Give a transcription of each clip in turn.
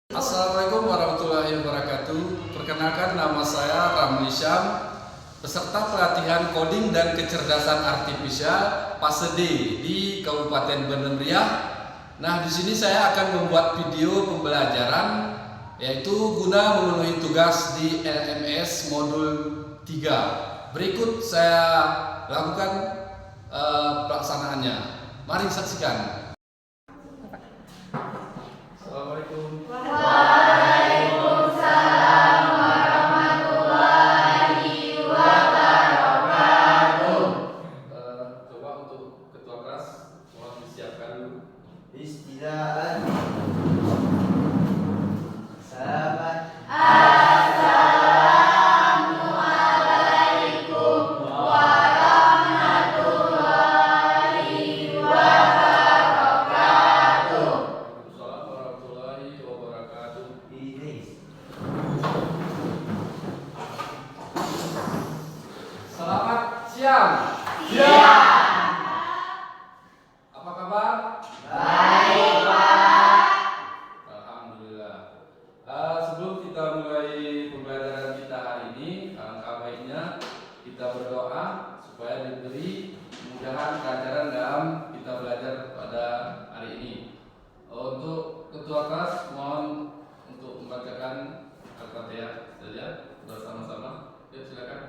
Assalamualaikum warahmatullahi wabarakatuh. Perkenalkan, nama saya Ramli Syam, peserta pelatihan coding dan kecerdasan artifisial fase D di Kabupaten Bandung Riau. Nah, di sini saya akan membuat video pembelajaran yaitu guna memenuhi tugas di LMS modul 3. Berikut saya lakukan pelaksanaannya. Mari saksikan. Assalamualaikum. Waalaikumsalam warahmatullahi wabarakatuh. Coba untuk ketua kelas mohon disiapkan dulu. Bismillah. Selamat. Assalamualaikum warahmatullahi wabarakatuh. Waalaikumsalam warahmatullahi wabarakatuh. Idris. Selamat siang. Siap. Apa kabar? Baik, Pak. Alhamdulillah. Sebelum kita mulai pembelajaran kita hari ini, alangkah baiknya kita berdoa supaya diberi kemudahan kelancaran dalam kita belajar pada hari ini. Untuk ketua kelas mohon untuk membacakan Al-Fatihah saja bersama-sama. Ya, silakan.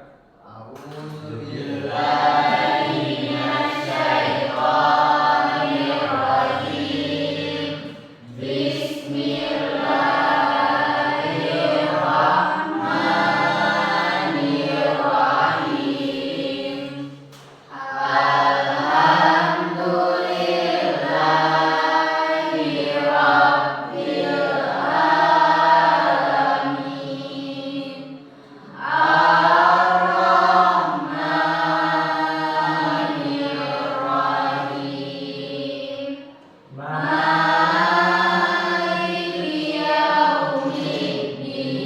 Bismillahirrahmanirrahim. Bismillahirrahmanirrahim. Alhamdulillahi rabbil alamin. Ar-Rahmanir-Rahim. Maliki yaumiddin.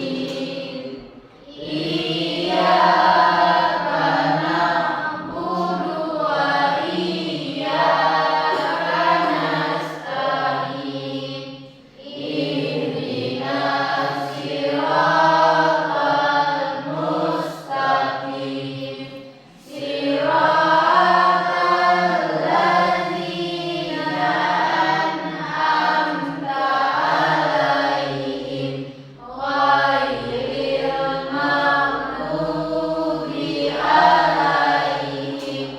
Iyyaka na'budu wa iyyaka nasta'in. Ihdinas siratal mustaqim. Siratal ladzina an'amta 'alaihim ghairil maghdubi 'alaihim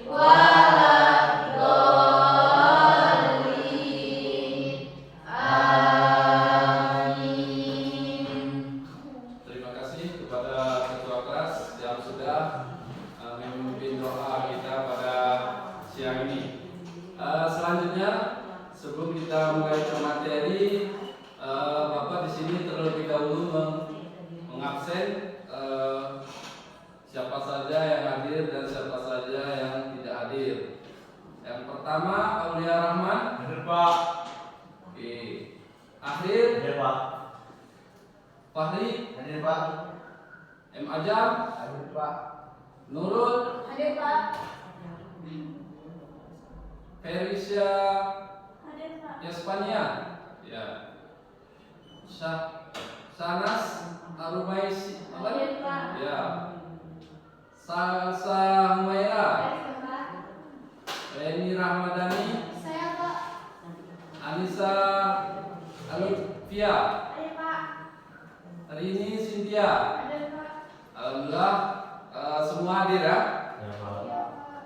waladdallin. Amin. Terima kasih kepada ketua kelas yang sudah memimpin doa kita pada siang ini. Selanjutnya, sebelum kita mulai ke materi, Bapak di sini terlebih dahulu mengabsen siapa saja yang hadir dan siapa saja yang tidak hadir. Yang pertama, Aulia Rahman. Hadir, Pak. Oke. Akhir, Hadir, Pak. Fahri, Hadir, Pak. M. Ajam, Hadir, Pak. Nurul, Hadir, Pak. Ferisya Hadir, Pak. Yaspania, ya. Sanas Arumaisi, Hadir, Pak. ya. Salsa Humaira, Hadir, Pak. Reni Rahmadani, Saya, Pak. Anissa Alutfia, Hadir, Pak. Rini Cynthia. Hadir, Pak. Alhamdulillah semua hadir ya. Ya, Pak. Ya, Pak.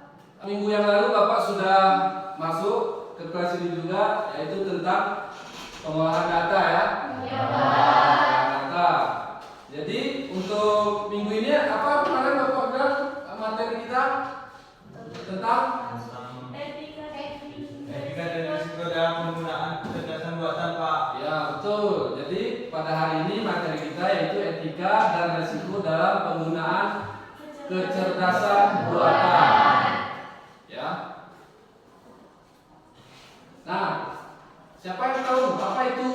Minggu yang lalu Bapak sudah masuk ke kelas ini juga, yaitu tentang pengolahan data ya. Ya, Pengolahan data. Jadi untuk minggu ini apa kemarin Bapak bilang materi kita tentang Etika Etika dan risiko dalam penggunaan kecerdasan buatan, Pak. ya betul. Jadi pada hari ini materi kita yaitu etika dan risiko dalam penggunaan kecerdasan buatan. Ya. Nah, siapa yang tahu apa itu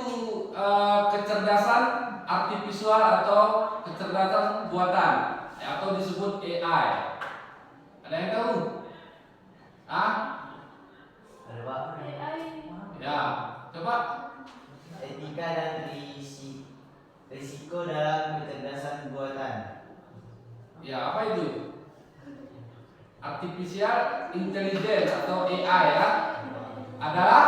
kecerdasan artifisial atau kecerdasan buatan atau disebut AI? Ada yang tahu? Ah? Hadir, Pak. Ya, coba Etika dan risiko Risiko dalam kecerdasan buatan. Ya, apa itu? Artificial Intelligence atau AI ya, adalah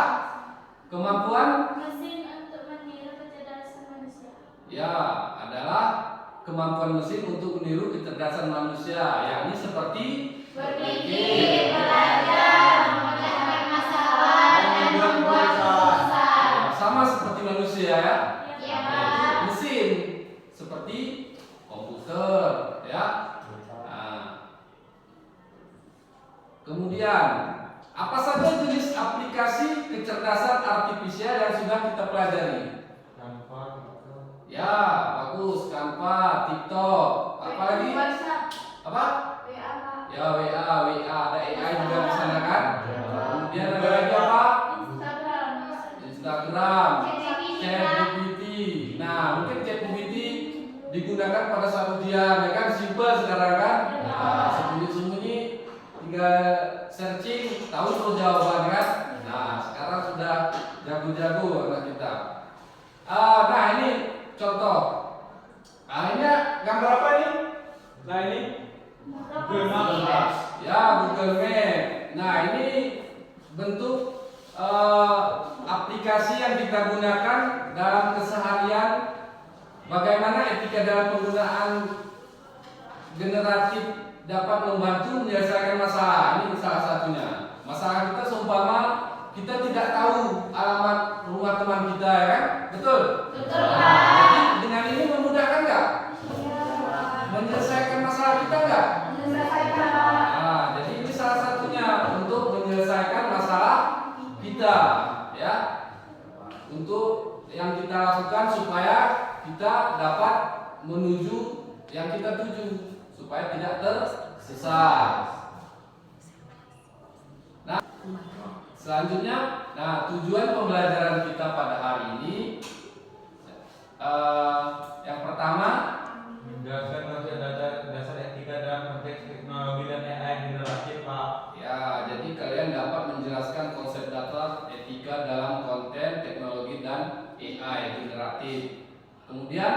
kemampuan Mesin untuk meniru kecerdasan manusia. ya, adalah kemampuan mesin untuk meniru kecerdasan manusia, yakni seperti Berpikir, belajar, memecahkan masalah, dan membuat keputusan. ya, sama seperti manusia ya. Ya, Yaitu mesin seperti komputer ya. Nah, kemudian apa saja jenis aplikasi kecerdasan artifisial yang sudah kita pelajari? Tanpa itu. Ya, bagus. Canva, TikTok, apa lagi? WhatsApp, Apa? WA, Pak. Ya, WA, ada AI juga di sana kan? Ya. Kemudian ada lagi apa? Instagram, Instagram, ChatGPT. ChatGPT. Nah, mungkin ChatGPT digunakan pada saat ujian, ya kan? Simple sekarang kan? Nah, sembunyi-sembunyi tinggal searching, tahu terus jawaban kan? Nah, sekarang sudah jago-jago anak kita. Nah, ini contoh. Nah, ini gambar apa nih? Nah ini Google Google Maps. Maps. Ya, Google Map. Nah, ini bentuk aplikasi yang kita gunakan dalam keseharian. Bagaimana etika dalam penggunaan generatif dapat membantu menyelesaikan masalah. Ini salah satunya. Masalah kita seumpama kita tidak tahu alamat rumah teman kita, ya kan? Betul? Betul, Nah, Pak. jadi dengan ini memudahkan nggak? Iya. Menyelesaikan masalah kita nggak? Menyelesaikan. Nah, jadi ini salah satunya untuk menyelesaikan masalah kita, ya. Untuk yang kita lakukan supaya kita dapat menuju yang kita tuju, supaya tidak tersesat. Nah, selanjutnya, tujuan pembelajaran kita pada hari ini, yang pertama, Menjelaskan konsep dasar etika dalam konteks teknologi dan AI generatif, Pak. ya, jadi kalian dapat menjelaskan konsep dasar etika dalam konten, teknologi, dan AI generatif. Kemudian,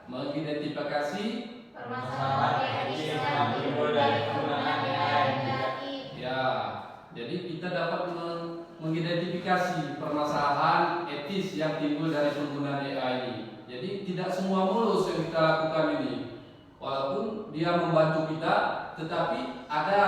mengidentifikasi Permasalahan etis yang timbul dari penggunaan AI generatif. ya, jadi kita dapat mengidentifikasi permasalahan etis yang timbul dari penggunaan AI ini. Jadi tidak semua mulus yang kita lakukan ini. Walaupun dia membantu kita, tetapi ada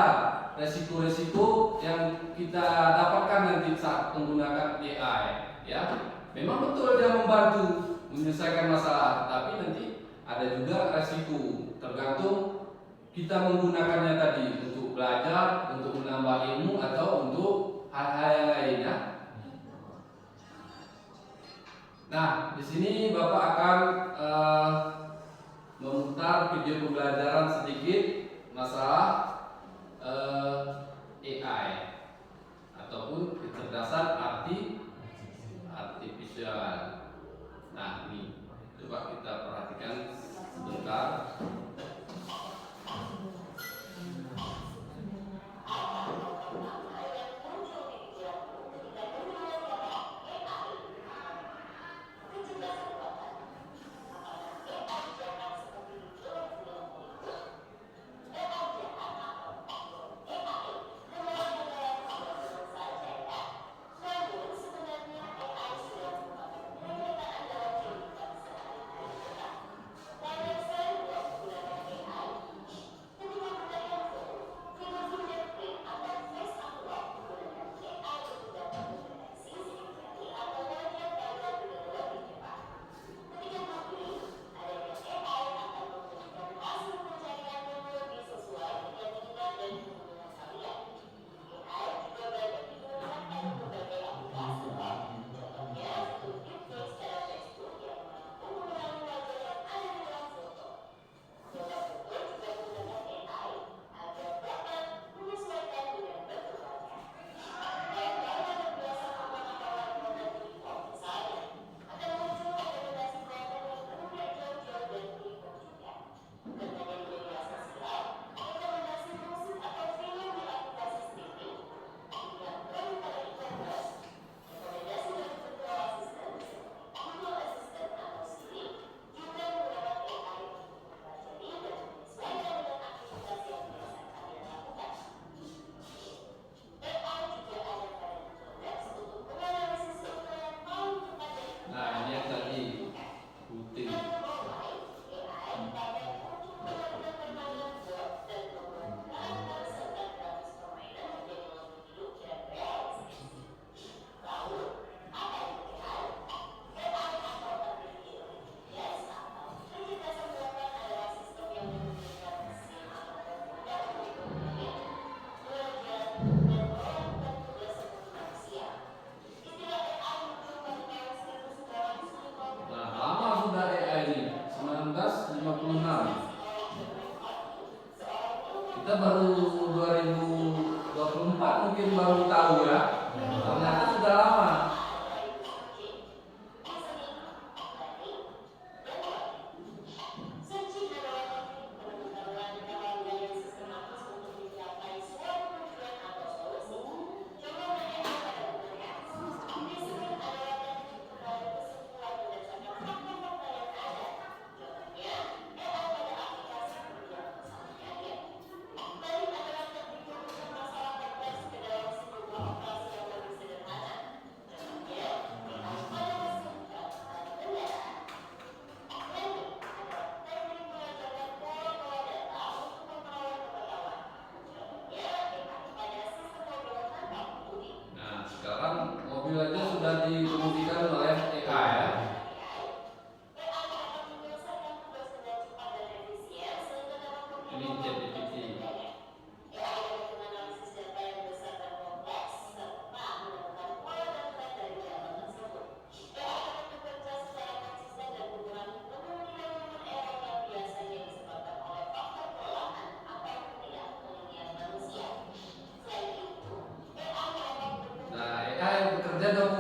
resiko-resiko yang kita dapatkan nanti saat menggunakan AI. Ya, memang betul dia membantu menyelesaikan masalah, tapi nanti ada juga resiko. Tergantung kita menggunakannya tadi untuk belajar, untuk menambah ilmu, atau untuk hal-hal yang lainnya. Nah, di sini Bapak akan memutar video pembelajaran sedikit masalah AI ataupun kecerdasan artifisial. Nah, ini coba kita perhatikan sebentar.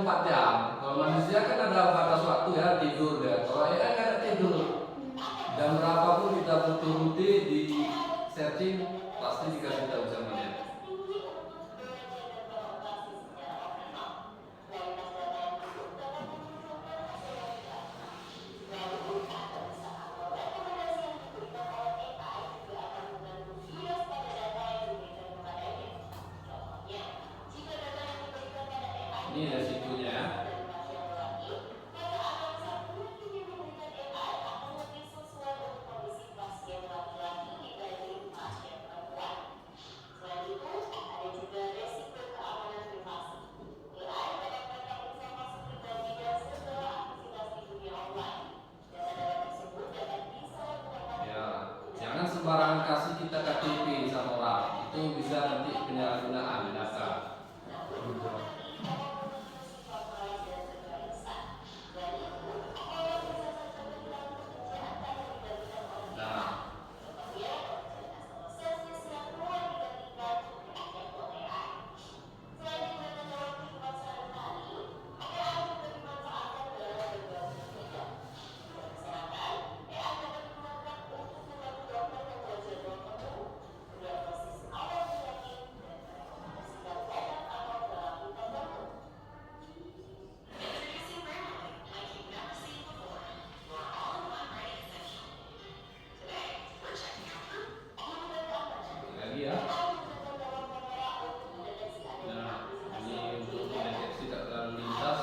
24 jam. Kalau manusia kan ada batas waktu ya, tidur ya. Kalau AI kan ada tidur. Jam berapapun kita berhenti di searching pasti dikasih tahu sama dia. Ini resikonya ya. Ya, jangan sembarangan kasih kita KTP sama orang. Itu bisa nanti penyalahgunaan data. Nah, lagi ya. Nah, ini untuk mendeteksi tak lalu lintas.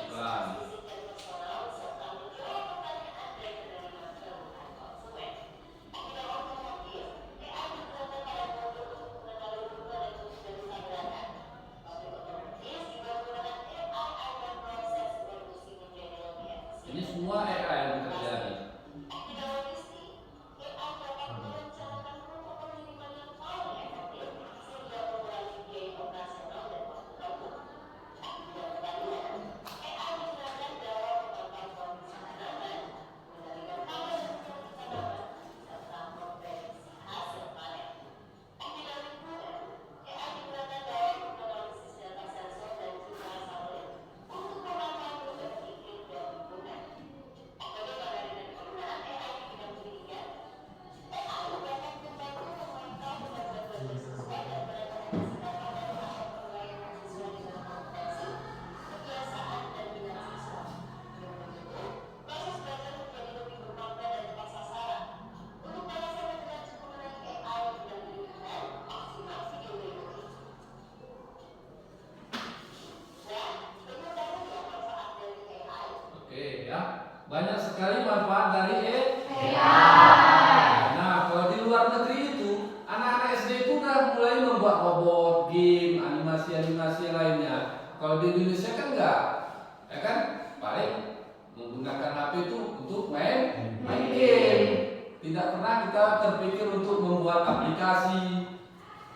Pelan. Ini semua AI yang terjadi. Oke ya, banyak sekali manfaat dari AI. Nah, kalau di luar negeri itu anak-anak SD itu udah mulai membuat robot, game, animasi-animasi lainnya. Kalau di Indonesia kan enggak, ya kan? Paling menggunakan HP itu untuk main game. Tidak pernah kita terpikir untuk membuat aplikasi,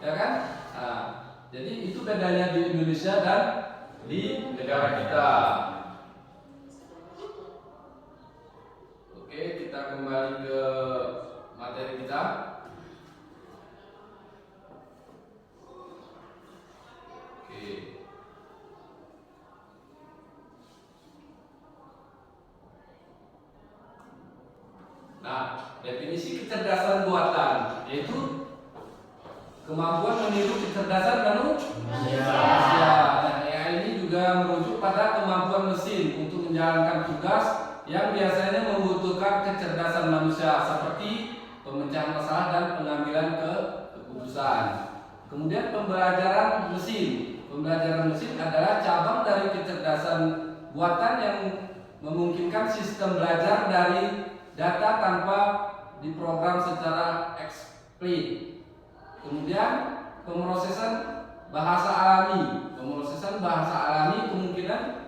ya kan? Nah, jadi itu bedanya di Indonesia dan di negara kita. Oke, kita kembali ke materi kita. Oke. Nah, definisi kecerdasan buatan yaitu kemampuan meniru kecerdasan manusia. Nah, AI ini juga merujuk pada kemampuan mesin untuk menjalankan tugas yang biasanya membutuhkan kecerdasan manusia seperti pemecahan masalah dan pengambilan keputusan. Kemudian pembelajaran mesin. Pembelajaran mesin adalah cabang dari kecerdasan buatan yang memungkinkan sistem belajar dari data tanpa diprogram secara eksplisit. Kemudian pemrosesan bahasa alami. Pemrosesan bahasa alami kemungkinan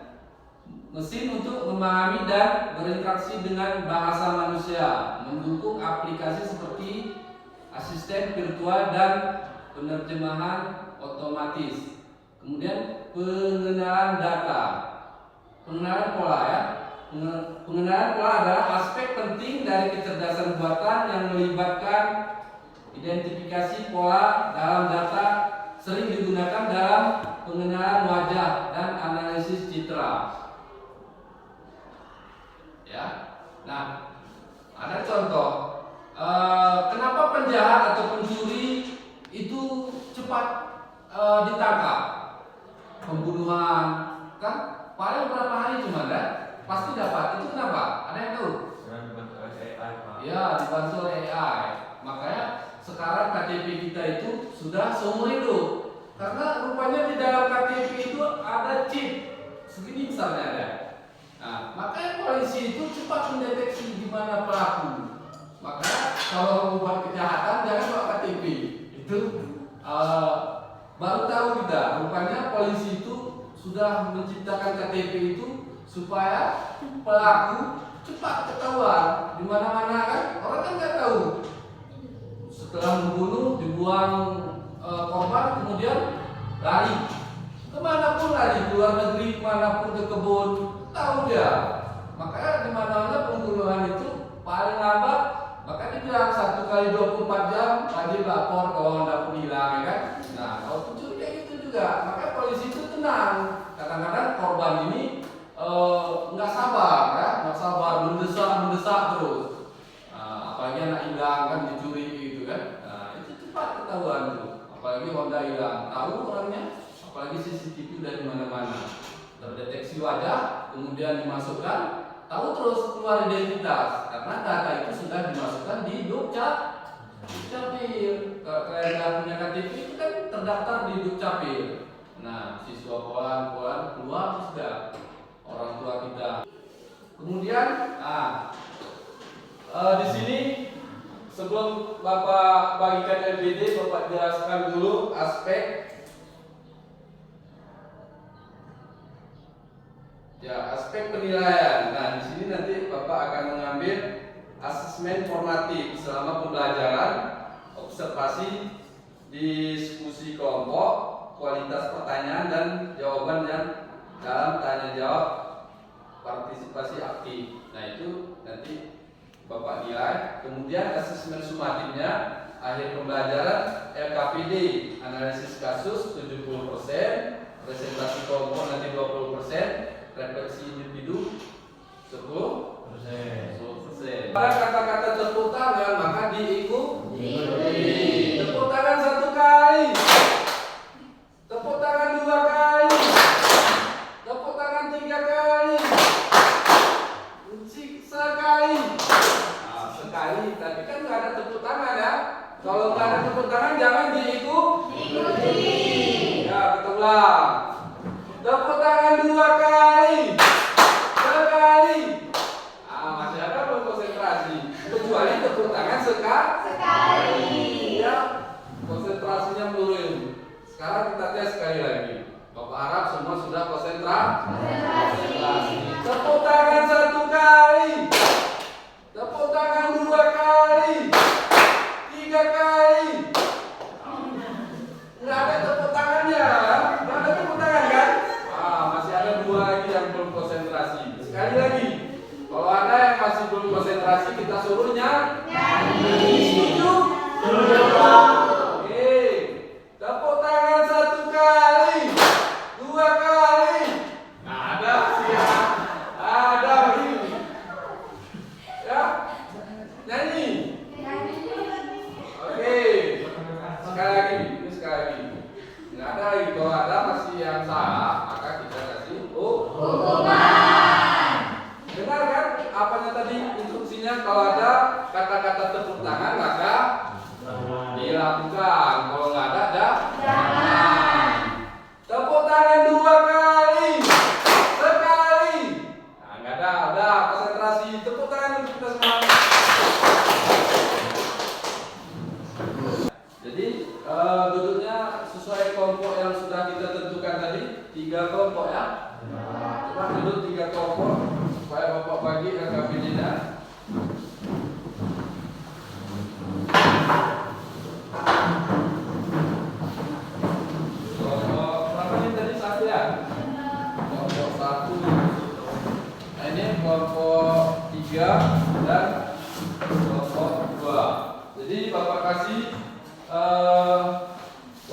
mesin untuk memahami dan berinteraksi dengan bahasa manusia, mendukung aplikasi seperti asisten virtual dan penerjemahan otomatis. Kemudian pengenalan data, pengenalan pola ya. Pengenalan pola adalah aspek penting dari kecerdasan buatan yang melibatkan identifikasi pola dalam data, sering digunakan dalam pengenalan wajah dan analisis citra. Ya, nah ada contoh. Kenapa penjahat atau pencuri itu cepat ditangkap? Pembunuhan kan paling berapa hari cuma ada, pasti dapat. Itu kenapa? Ada yang tahu? Karena dibantu oleh AI, Pak. Ya, dibantu oleh AI. Makanya sekarang KTP kita itu sudah seumur hidup. Karena rupanya di dalam KTP itu ada chip segini besarnya ada. Nah, makanya polisi itu cepat mendeteksi di mana pelaku. Makanya kalau membuat kejahatan jangan bawa KTP. Itu baru tahu kita. Rupanya polisi itu sudah menciptakan KTP itu supaya pelaku cepat ketahuan di mana-mana kan. Orang kan nggak tahu. Setelah membunuh dibuang korban kemudian lari. Kemanapun lari, ke luar negeri, kemanapun ke kebun, tahu dia. Makanya di mana-mana pembunuhan itu paling lambat, maka dibilang 1 kali 24 jam wajib lapor kalau Anda pun hilang, ya kan? Nah, kalau pencuri kayak gitu juga, maka polisi itu tenang. Kadang-kadang korban ini nggak sabar, ya, nggak sabar, mendesak terus. Apalagi anak hilang kan dicuri gitu kan, nah, itu cepat ketahuan tuh. Apalagi Honda hilang, tahu orangnya. Apalagi CCTV udah di mana-mana, terdeteksi wajah, kemudian dimasukkan, tahu terus keluar identitas, karena data itu sudah dimasukkan di Dukcapil. Kalau kalian punya KTP itu kan terdaftar di Dukcapil. Nah, siswa polan keluar sudah orang tua kita. Kemudian, di sini sebelum Bapak bagikan LBD, Bapak jelaskan dulu aspek penilaian. Nah, di sini nanti Bapak akan mengambil asesmen formatif selama pembelajaran, observasi, diskusi kelompok, kualitas pertanyaan dan jawaban yang dalam tanya jawab, partisipasi aktif. Nah, itu nanti Bapak nilai. Kemudian asesmen sumatifnya akhir pembelajaran LKPD, analisis kasus 70%, presentasi kelompok nanti 20%, refleksi individu 10%. Pada kata-kata tepuk tangan maka diikuti. Tepuk tangan 1 kali, tepuk tangan 2 kali, tepuk tangan 3 kali, sekali. Nah, sekali, tapi kan nggak ada tepuk tangan ya. Kalau nggak ada tepuk tangan jangan diikuti. Ya, kita ulang. Tepuk tangan 2 kali, sekali. Masih ada belum konsentrasi? Kecuali tepuk tangan sekali. Ya, konsentrasinya menurun. Sekarang kita tes sekali lagi. Bapak harap semua sudah konsentrasi. Tepuk tangan 1 kali, tepuk tangan 2 kali, 3 kali. Nggak ada tepuk tangannya, nggak ada tepuk tangan kan? Masih ada 2 lagi yang belum konsentrasi. Sekali lagi, kalau ada yang masih belum konsentrasi, kita suruh nyanyi. Setuju? Oke, tepuk tangan 1 kali, 2 kali. Nah, ada sih ya. Ada begini. Ya, nyanyi. Oke, sekali lagi, ini sekali lagi. Nggak ada lagi. Kalau ada masih yang salah, maka kita kasih hukuman. Benar kan? Apanya tadi instruksinya? Kalau ada kata-kata tepuk tangan, maka dilakukan. Kalau nggak ada, jangan. Tepuk tangan 2 kali, sekali. Nah, nggak ada, udah konsentrasi. Tepuk tangan untuk kita semua. Jadi duduknya sesuai kelompok yang sudah kita tentukan tadi, 3 kelompok ya. Coba duduk 3 kelompok supaya Bapak bagi KKPD-nya.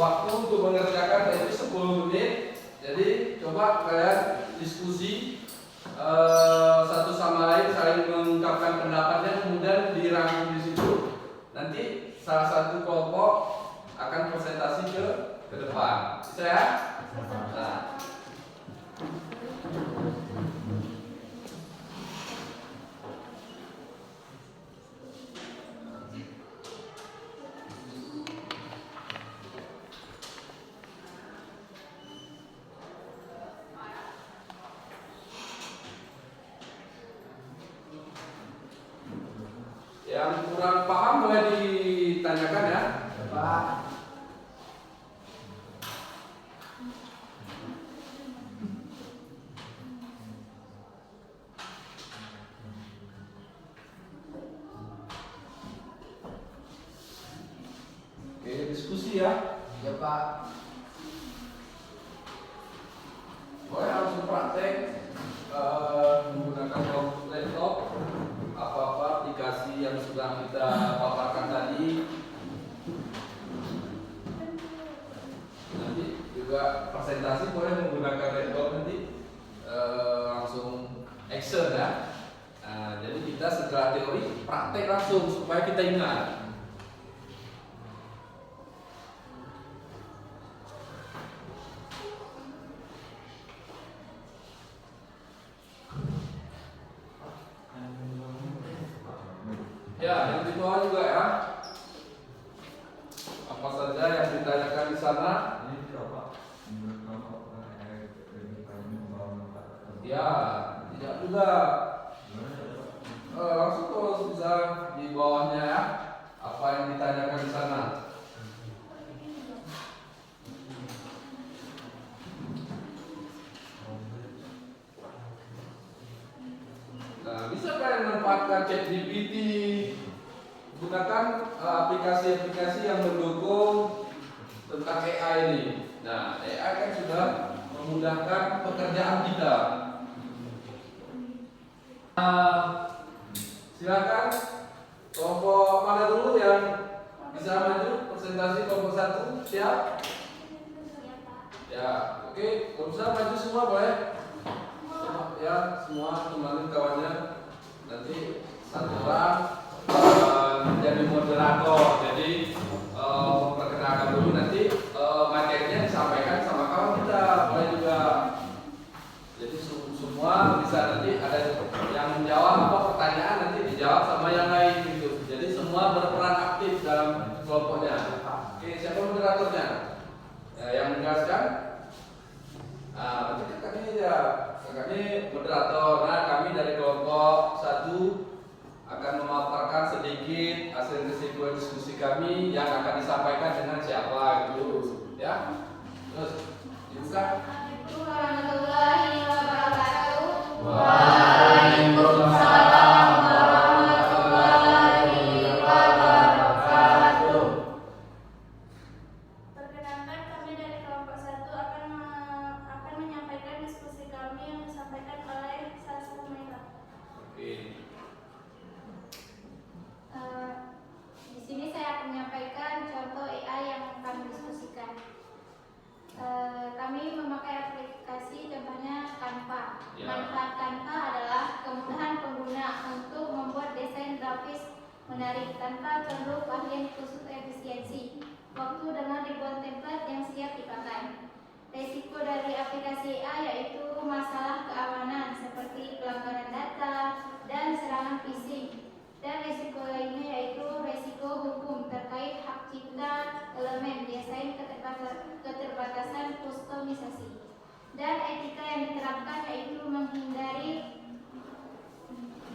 waktu untuk mengerjakan itu 10 menit. Jadi coba kalian diskusi satu sama lain, saling mengungkapkan pendapatnya, kemudian dirangkum di situ. Nanti salah satu kelompok akan presentasi ke depan. Bisa ya? Nah. Yang kurang paham boleh ditanyakan ya, Pak. Oke, diskusi ya. Ya Pak. Boleh langsung praktek menggunakan laptop. Apa-apa aplikasi yang sudah kita paparkan tadi. Nanti juga presentasi boleh menggunakan laptop nanti langsung action ya. Nah, jadi kita setelah teori praktek langsung supaya kita ingat. Ya, yang di bawah juga ya. Apa saja yang ditanyakan di sana? Ya, tidak juga. Langsung terus bisa di bawahnya ya. Apa yang ditanyakan di sana? Nah, bisa kalian manfaatkan ChatGPT, gunakan aplikasi-aplikasi yang mendukung tentang AI ini. Nah, AI kan sudah memudahkan pekerjaan kita. Silakan kelompok mana dulu yang bisa maju presentasi kelompok 1, siap? Ya, oke, kalau bisa maju semua boleh? Ya, semua teman kawannya nanti satu orang menjadi moderator. Jadi perkenalkan dulu, nanti materinya disampaikan sama kawan kita, boleh juga. Jadi semua bisa, nanti ada yang menjawab apa pertanyaan nanti dijawab sama yang lain gitu. Jadi semua berperan aktif dalam kelompoknya. Oke, siapa moderatornya? Yang menjelaskan? Nanti kakak ini ya. Kakak ini moderator. Nah, kami dari kelompok 1 akan memaparkan sedikit hasil kesimpulan diskusi kami yang akan disampaikan dengan siapa gitu, ya. Terus dibuka. Assalamualaikum warahmatullahi wabarakatuh. Waalaikumsalam warahmatullahi wabarakatuh. Perkenalkan, kami dari kelompok 1 akan menyampaikan diskusi kami yang disampaikan oleh Saskia Mela. Oke. Di sini saya akan menyampaikan contoh AI yang kami diskusikan. Kami memakai aplikasi contohnya Canva. Ya. Manfaat Canva adalah kemudahan pengguna untuk membuat desain grafis menarik tanpa perlu keahlian khusus efisiensi waktu dengan ribuan template yang siap dipakai. Risiko dari aplikasi AI yaitu masalah keamanan seperti pelanggaran data dan serangan phishing. Dan risiko lainnya yaitu risiko hukum terkait hak cipta, elemen desain, keterbatasan kustomisasi. Dan etika yang diterapkan yaitu menghindari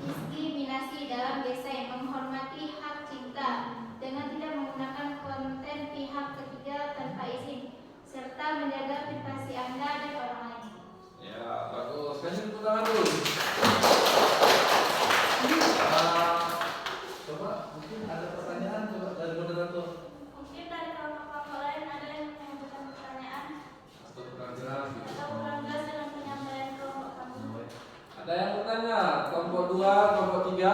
diskriminasi dalam desain, menghormati hak cipta dengan tidak menggunakan konten pihak ketiga tanpa izin, serta menjaga privasi Anda dan orang lain. Ya, bagus. Kasih tepuk tangan dulu. Coba mungkin ada pertanyaan coba dari moderator. Mungkin dari kelompok lain ada yang mengajukan pertanyaan Atau kurang jelas gitu. atau kurang jelas dalam penyampaian kelompok kami. Ada yang bertanya, kelompok 2, kelompok 3.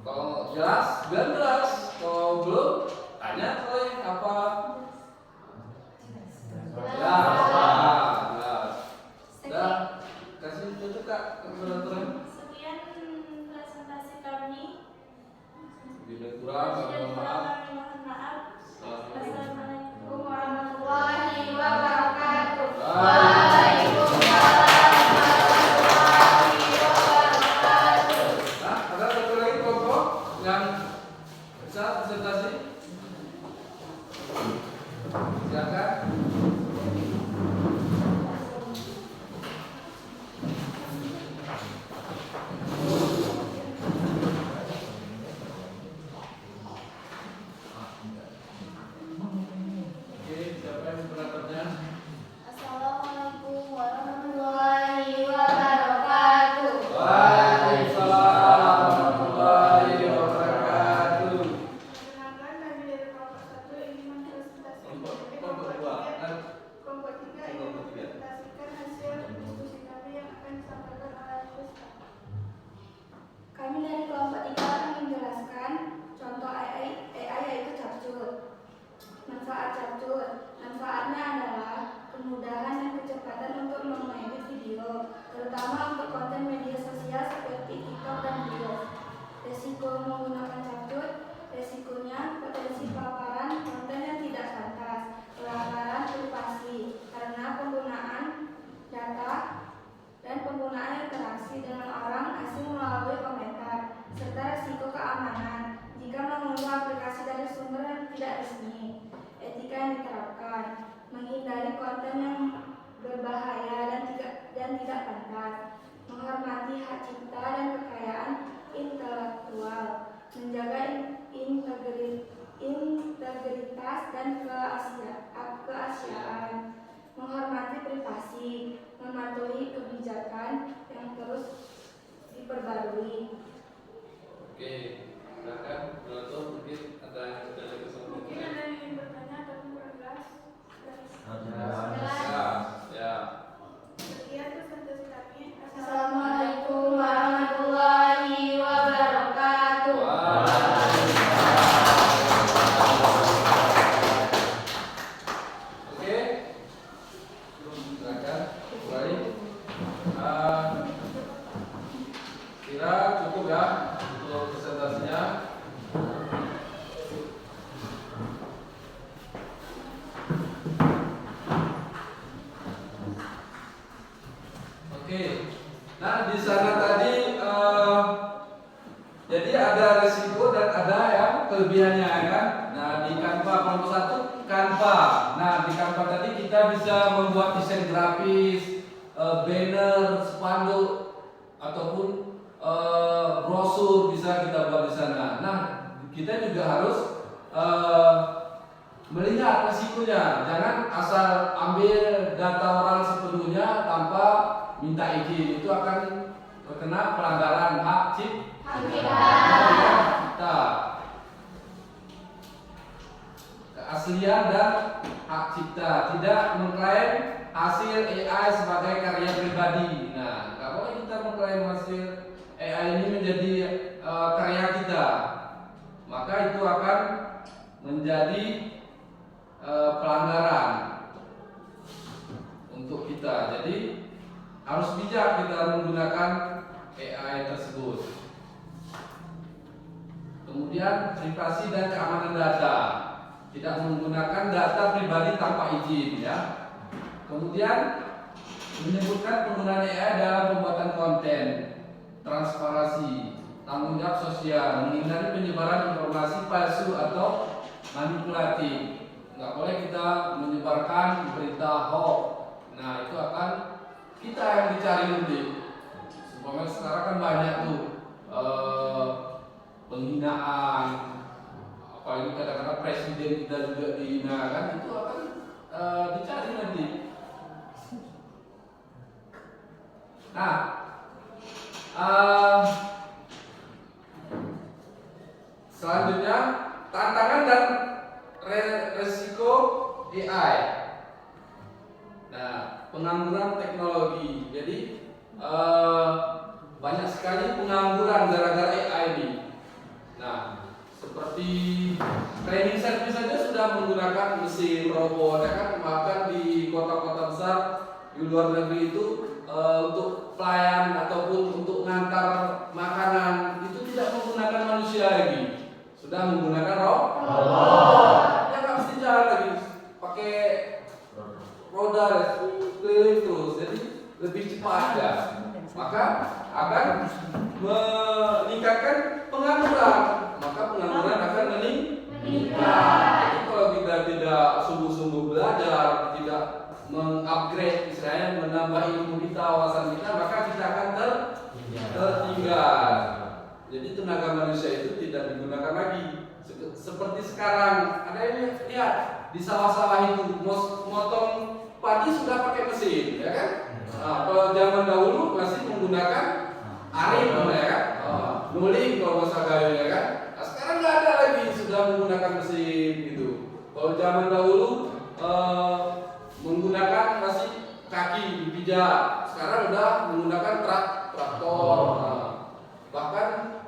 Kalau jelas kemudahan dan kecepatan untuk mengedit video, terutama untuk konten media sosial seperti TikTok dan Reels. Resiko menggunakan capcut, resikonya potensi paparan konten yang tidak pantas, pelanggaran privasi karena penggunaan data dan penggunaan interaksi dengan orang asing melalui komentar, serta resiko keamanan jika mengunduh aplikasi dari sumber yang tidak resmi. Etika yang diterapkan, menghindari konten yang berbahaya dan tidak pantas, menghormati hak cipta dan kekayaan intelektual, menjaga integritas dan keasiaan, menghormati privasi, mematuhi kebijakan yang terus diperbarui. Oke, silakan Broto, mungkin ada yang sudah ada kesempatan. Mungkin ada yang ingin bertanya tapi kurang jelas. Ya. Sekian presentasi kami. Assalamualaikum warahmatullahi wabarakatuh. Oke, silakan kembali. Kira cukup ya untuk presentasinya. Oke, nah di sana tadi jadi ada resiko dan ada yang kelebihannya ya kan. Nah di Canva kelompok 1 Canva. Nah di Canva tadi kita bisa membuat desain grafis, banner, spanduk ataupun brosur bisa kita buat di sana. Nah kita juga harus melihat resikonya. Jangan asal ambil data orang sepenuhnya tanpa minta izin, itu akan terkena pelanggaran hak cipta, keaslian dan hak cipta. Tidak mengklaim hasil AI sebagai karya pribadi. Nah, nggak boleh kita mengklaim hasil AI ini menjadi karya kita, maka itu akan menjadi pelanggaran untuk kita. Jadi harus bijak kita menggunakan AI tersebut. Kemudian privasi dan keamanan data, tidak menggunakan data pribadi tanpa izin ya. Kemudian menyebutkan penggunaan AI dalam pembuatan konten, transparansi, tanggung jawab sosial, menghindari penyebaran informasi palsu atau manipulatif. Nggak boleh kita menyebarkan berita hoax. Nah itu akan kita yang dicari nanti. Supaya sekarang kan banyak tuh penghinaan, apalagi kadang-kadang presiden kita juga dihina kan, itu akan dicari nanti. Nah, selanjutnya tantangan dan resiko AI. Nah, pengangguran teknologi. Jadi banyak sekali pengangguran gara-gara AI ini. Nah, seperti cleaning service saja sudah menggunakan mesin robot, ya kan? Bahkan di kota-kota besar di luar negeri itu untuk pelayan ataupun untuk ngantar makanan itu tidak menggunakan manusia lagi, sudah menggunakan robot. Ya nggak mesti jalan lagi, pakai roda keliling terus, jadi lebih cepat ya. Maka akan meningkatkan pengangguran, maka pengangguran akan meningkat. Jadi kalau kita tidak sungguh-sungguh belajar, tidak mengupgrade, misalnya menambah ilmu kita, wawasan kita, maka kita akan tertinggal. Jadi tenaga manusia itu tidak digunakan lagi. Seperti sekarang, ada yang lihat di sawah-sawah itu motong padi sudah pakai mesin, ya kan? Nah, kalau zaman dahulu masih menggunakan arit, ya kan? Nuling kalau bahasa Gayo, ya kan? Nah, sekarang nggak ada lagi, sudah menggunakan mesin gitu. Kalau zaman dahulu menggunakan masih kaki dipijak, sekarang udah menggunakan traktor. Nah, bahkan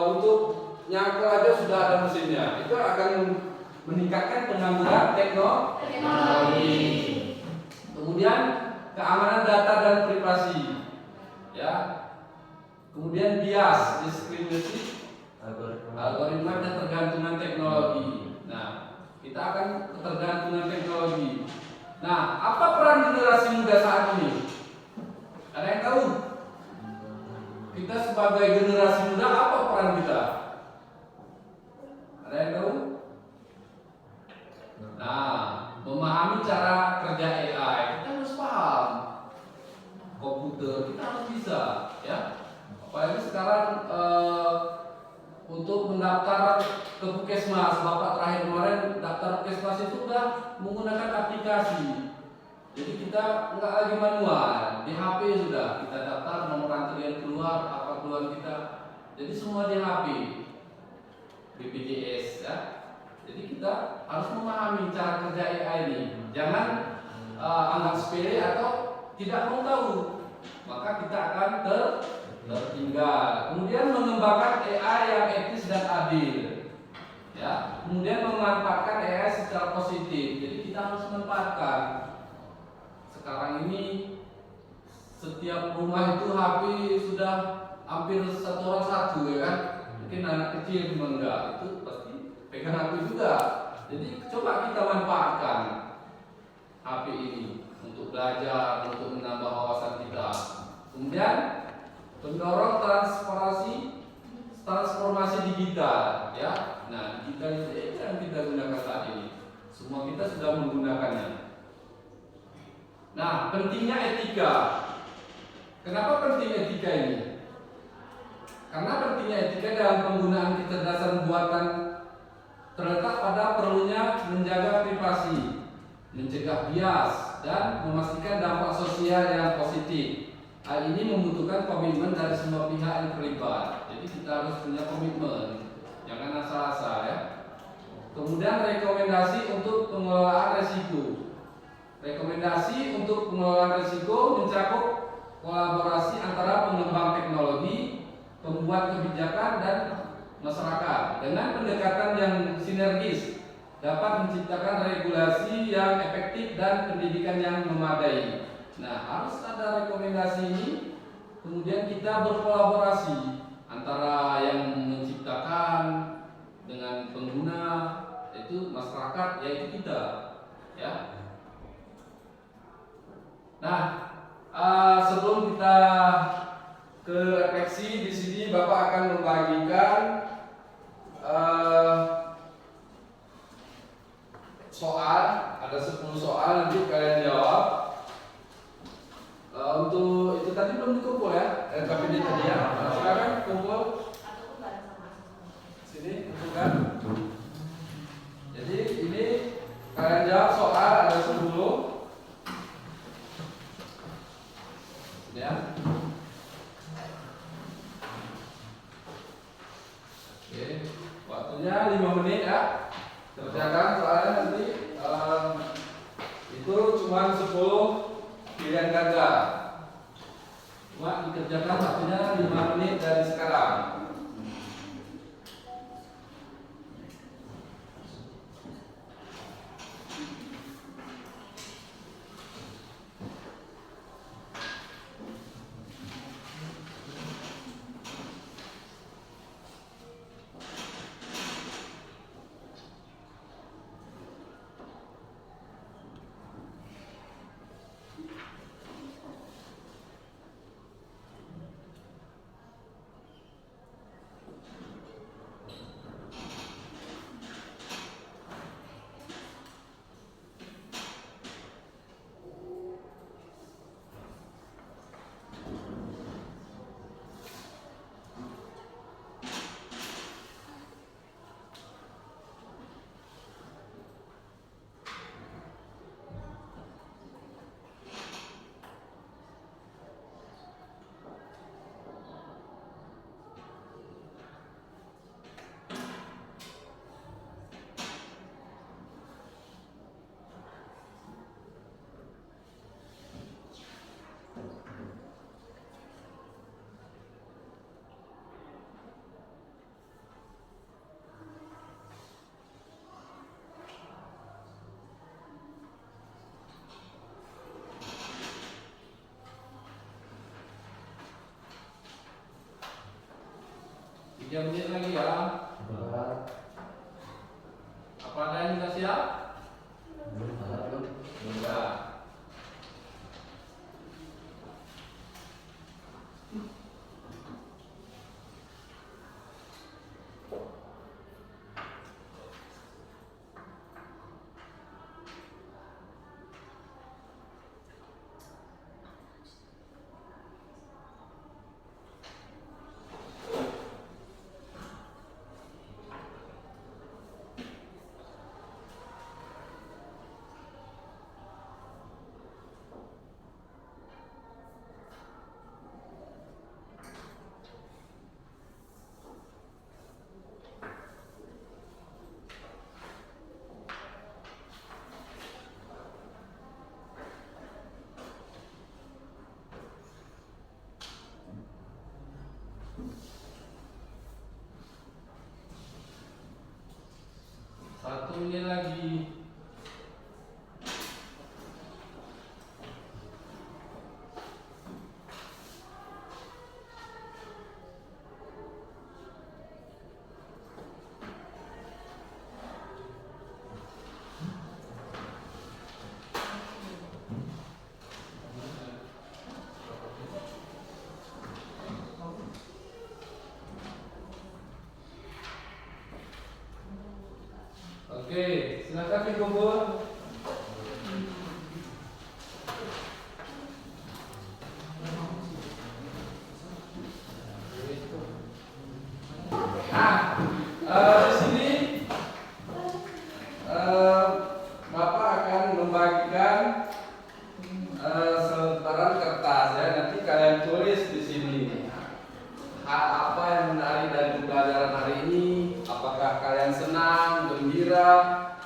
untuk nyangkul aja sudah ada mesinnya. Itu akan meningkatkan pengangguran teknologi. Kemudian keamanan data dan privasi, ya. Kemudian bias, diskriminasi, algoritma dan ketergantungan teknologi. Nah, kita akan ketergantungan teknologi. Nah, apa peran generasi muda saat ini? Ada yang tahu? Kita sebagai generasi muda apa peran kita? Ada yang tahu? Nah, memahami cara kerja AI, kita harus paham. Komputer kita harus bisa, ya. Apalagi sekarang untuk mendaftar ke Puskesmas, Bapak terakhir kemarin daftar Puskesmas itu sudah menggunakan aplikasi. Jadi kita nggak lagi manual, di HP sudah kita daftar nomor antrian keluar, apa keluar kita. Jadi semua di HP, BPJS, ya. Jadi kita harus memahami cara kerja AI ini. Jangan anggap sepele atau tidak mau tahu, maka kita akan tertinggal. Kemudian mengembangkan AI yang etis dan adil, ya. Kemudian memanfaatkan AI secara positif. Jadi kita harus memanfaatkan. Sekarang ini setiap rumah itu HP sudah hampir satu orang satu, ya kan. Mungkin anak kecil memang enggak, itu pasti pegang HP juga. Jadi coba kita manfaatkan HP ini untuk belajar, untuk menambah wawasan kita. Kemudian mendorong transformasi digital, ya. Nah, digital itu yang kita gunakan saat ini. Semua kita sudah menggunakannya. Nah, pentingnya etika. Kenapa penting etika ini? Karena pentingnya etika dalam penggunaan kecerdasan buatan terletak pada perlunya menjaga privasi, mencegah bias, dan memastikan dampak sosial yang positif. Hal ini membutuhkan komitmen dari semua pihak yang terlibat. Jadi kita harus punya komitmen, jangan asal-asal, ya. Kemudian rekomendasi untuk pengelolaan resiko. Rekomendasi untuk pengelolaan risiko mencakup kolaborasi antara pengembang teknologi, pembuat kebijakan, dan masyarakat. Dengan pendekatan yang sinergis dapat menciptakan regulasi yang efektif dan pendidikan yang memadai. Nah, harus ada rekomendasi ini. Kemudian kita berkolaborasi antara yang menciptakan dengan pengguna, yaitu masyarakat, yaitu kita, ya. Nah, sebelum kita ke refleksi, di sini Bapak akan membagikan soal, ada 10 soal, nanti kalian jawab. Untuk itu tadi belum dikumpul, ya, tapi di tadi, ya. Silakan kumpul. Sini kumpulkan. Jadi ini kalian jawab soal, ada 10. Ya. Oke, waktunya 5 menit, ya. Kerjakan soalnya nanti itu cuma 10 pilihan ganda. Cuma dikerjakan waktunya 5 menit dari sekarang. 3 menit lagi ya. Apa ada yang sudah siap? Sudah. Satu menit lagi. Oke, silakan dikumpul. Di sini Bapak akan membagikan selembaran kertas ya. Nanti kalian tulis di sini apa yang menarik dari pembelajaran hari ini. Apakah kalian senang, gembira,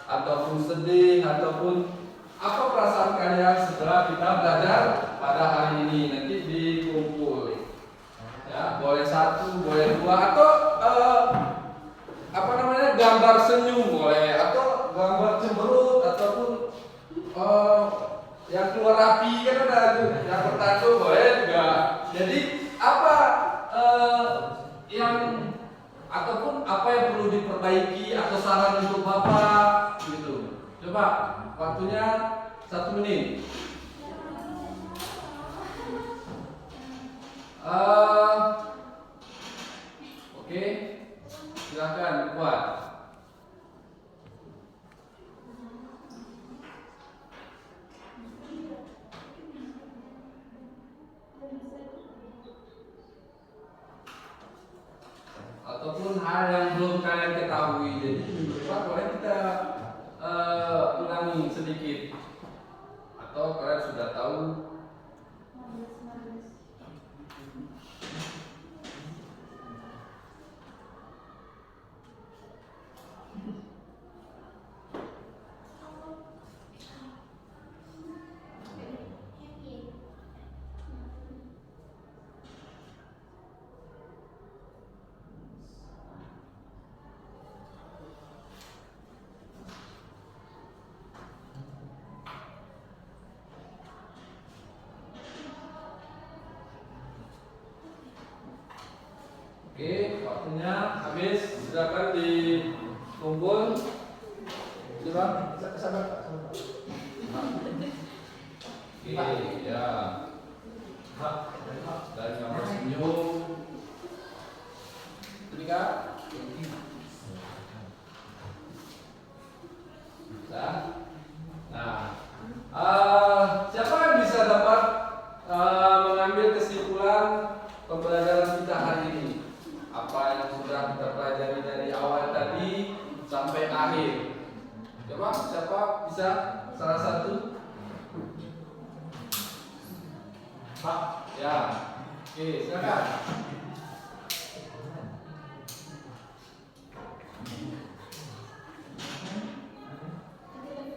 ataupun sedih, ataupun apa perasaan kalian setelah kita belajar pada hari ini? Nanti dikumpul. Ya, boleh 1, boleh 2, atau gambar senyum boleh, atau gambar cemberut, ataupun yang keluar api kan ada itu, yang bertato boleh juga. Jadi apa yang ataupun apa yang perlu diperbaiki atau saran untuk Bapak gitu. Coba waktunya 1 menit. Oke, silakan buat. Ataupun hal yang belum kalian ketahui, jadi minggu depan boleh kita ulangi sedikit, atau kalian sudah tahu. Oke, waktunya habis. Silakan dikumpul. Coba, sabar. Oke, ya. Dan gambar senyum. Ini Kak. Nah, siapa yang bisa dapat mengambil kesimpulan pembelajaran kita hari ini? Apa yang sudah kita pelajari dari awal tadi sampai akhir? Coba siapa bisa salah satu? Pak, ya. Oke, silakan.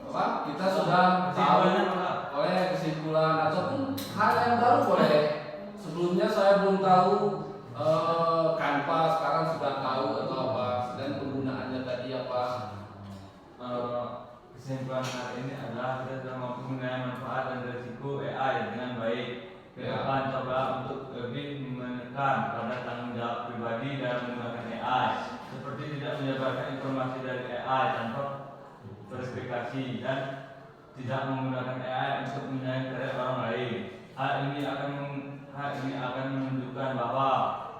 Bapak, kita sudah tahu oleh kesimpulan ataupun hal yang baru boleh. Sebelumnya saya belum tahu Canva, sekarang sudah tahu atau apa, dan penggunaannya tadi apa. Kesimpulan hari ini adalah kita sudah mampu menilai manfaat dan risiko AI dengan baik. Ke depan coba untuk lebih menekan pada tanggung jawab pribadi dalam menggunakan AI. AI, seperti tidak menyebarkan informasi dari AI tanpa verifikasi dan tidak menggunakan AI untuk menyalahi karya orang lain. Hal ini akan menunjukkan bahwa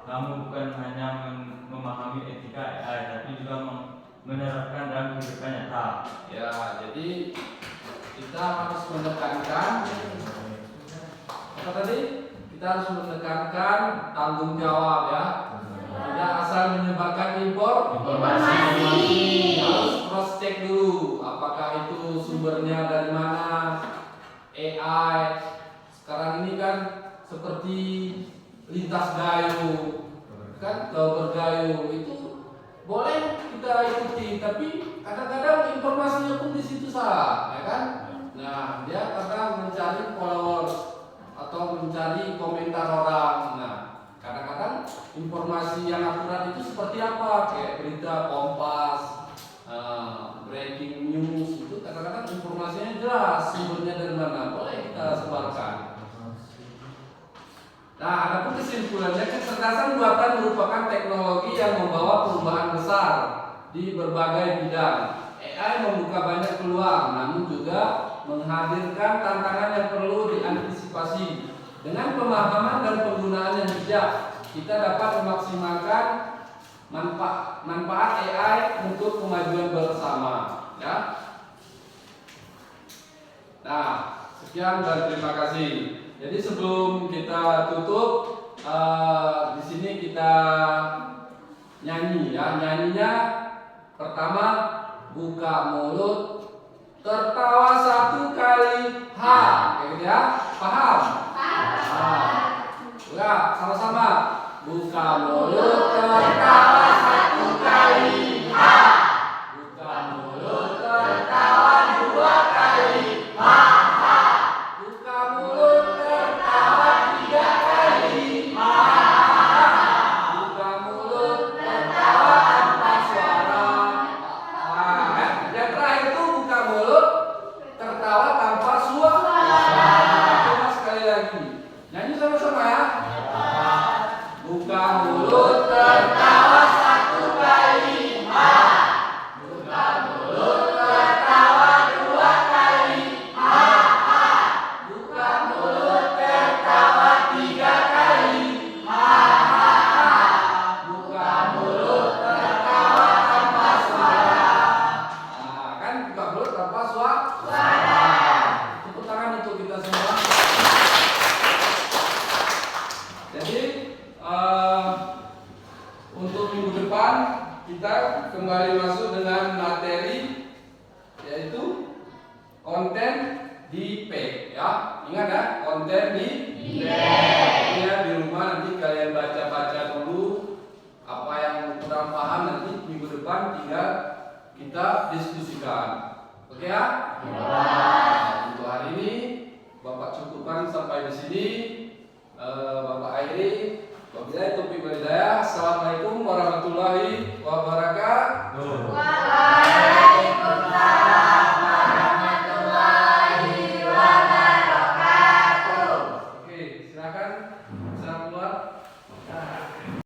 kamu bukan hanya memahami etika AI, tapi juga menerapkan dalam kehidupan nyata. Ya, jadi kita harus menekankan apa tadi? Kita harus menekankan tanggung jawab ya. Tidak asal menyebarkan informasi. Harus cross check dulu apakah itu sumbernya dari mana. AI sekarang ini kan seperti lintas gayung, kan kalau bergayung itu boleh kita ikuti, tapi kadang-kadang informasinya pun di situ salah, ya kan? Nah, dia kadang mencari followers atau mencari komentar orang. Nah, kadang-kadang informasi yang akurat itu seperti apa? Kayak berita Kompas, breaking news itu kadang-kadang informasinya jelas sumbernya dari mana, boleh kita sebarkan. Nah, adapun kesimpulannya, kecerdasan buatan merupakan teknologi yang membawa perubahan besar di berbagai bidang. AI membuka banyak peluang, namun juga menghadirkan tantangan yang perlu diantisipasi. Dengan pemahaman dan penggunaan yang bijak, kita dapat memaksimalkan manfaat AI untuk kemajuan bersama. Ya. Nah, sekian dan terima kasih. Jadi sebelum kita tutup, di sini kita nyanyi ya. Nyanyinya pertama buka mulut, tertawa satu kali, ha, kayak gitu ya. Paham? Ya, sama-sama. Buka mulut, tertawa satu kali, ha. Buka mulut, tertawa dua kali, ha. Buka mulut, tertawa tiga kali, ha. Buka mulut, tertawa tanpa suara. Yang terakhir itu buka mulut, tertawa tanpa suara. Coba sekali lagi. Nyanyi sama-sama ya. Buka mulut, tertawa satu kali, ha. Buka mulut, tertawa dua kali, ha. Buka mulut, tertawa tiga kali, ha. Buka mulut, tertawa tanpa suara. Nah, kan buka mulut tanpa suara. Tepuk tangan untuk kita semua. Jadi untuk minggu depan kita kembali masuk dengan materi yaitu konten di P ya. Ingat ya, konten di P. Ya, di rumah nanti kalian baca-baca dulu apa yang kurang paham, nanti minggu depan tinggal kita diskusikan. Oke ya? Nah, untuk hari ini Bapak cukupkan sampai di sini. Bapak Airi, wabillahi taufiq wal hidayah. Assalamualaikum warahmatullahi